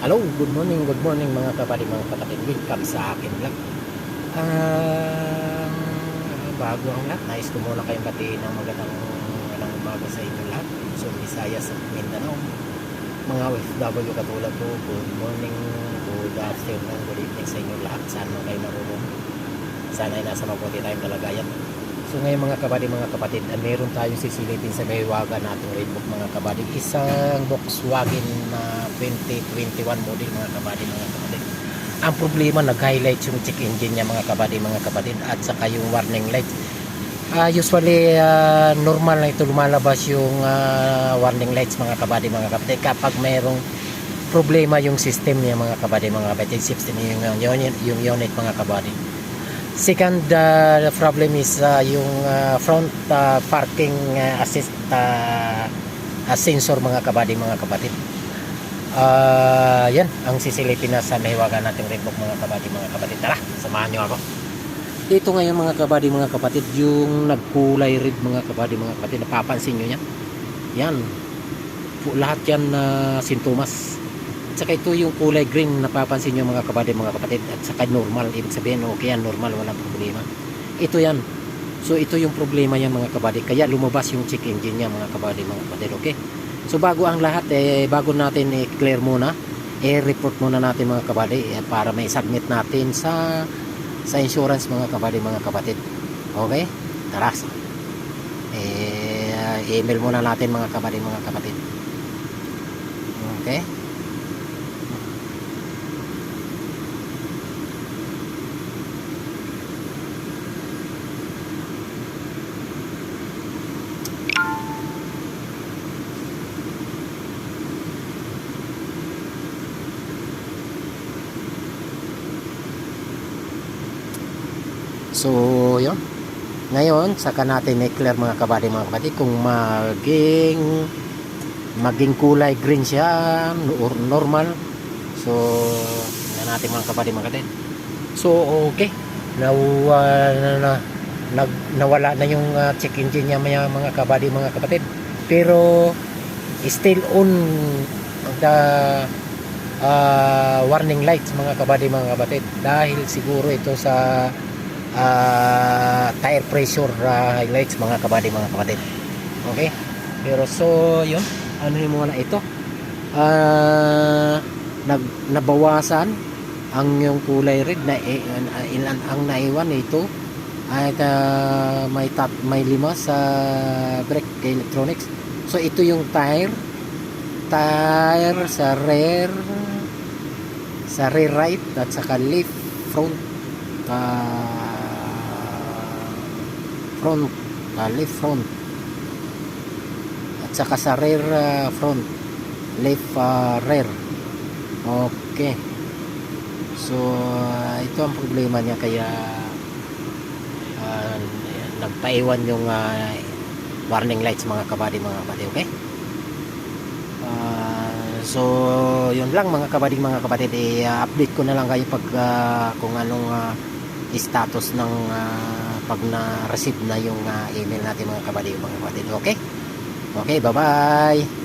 Hello, good morning mga kapatid, mga kapatid. Welcome sa akin vlog. Bago ang lahat, nais ko muna kayong batiin ng magandang umaga sa inyo lahat. So, Visayas at Mindanao, mga OFW katulad ko, good morning, good afternoon, good evening sa inyo lahat. Saan man kayo naroon? Sana ay nasa mabuti tayong kalagayan. So ngayon mga kapatid, meron tayong sisilipin sa Maywaga nating red book mga kapatid. Isang Volkswagen na 2021 model mga kapatid. Ang problema, nag-highlight yung check engine niya mga kapatid at saka yung warning light. Usually normal na ito lumalabas yung warning lights mga kapatid. Kapag mayroong problema yung system niya mga kapatid, system yung unit mga kapatid. Second problem is yung front parking assist sensor mga kapatid. Yan ang sisilipin na sa Maywaga nating red book mga kapatid. Tara, samahan nyo ako. Dito ngayon mga kapatid, yung nagkulay red mga kapatid, napapansin nyo yan? Yan, lahat yan sintomas. At saka ito yung kulay green, napapansin nyo mga kapatid. At saka normal, ibig sabihin okay yan, normal, walang problema. Ito yan. So ito yung problema yan mga kapatid. Kaya lumabas yung check engine niya mga kapatid, okay? So bago ang lahat, bago natin i-clear muna, i-report muna natin mga kapatid para may submit natin sa insurance mga kapatid. Okay? Tara. Email muna natin mga kapatid. Okay? So, yun. Ngayon, saka natin i-clear mga kapatid kung maging kulay green siya or normal. So, tingnan natin mga kapatid. So, okay. Nawala na yung check engine niya mga kapatid. Pero still on the warning lights mga kapatid. Dahil siguro ito sa tire pressure highlights mga kapatid. Okay? Pero so yun, ano yung muna ito? Nabawasan ang yung kulay red na ang naiwan ito at may lima sa brake electronics. So ito yung tire sa rear right at saka left front left front at saka sa rear front left rear. Okay, so ito ang problema niya, kaya nagpaiwan yung warning lights mga kapatid. Okay, so yun lang mga kapatid, i-update ko na lang kayo pag kung anong status ng pag na-receive na yung email natin mga kapatid. Okay, bye bye.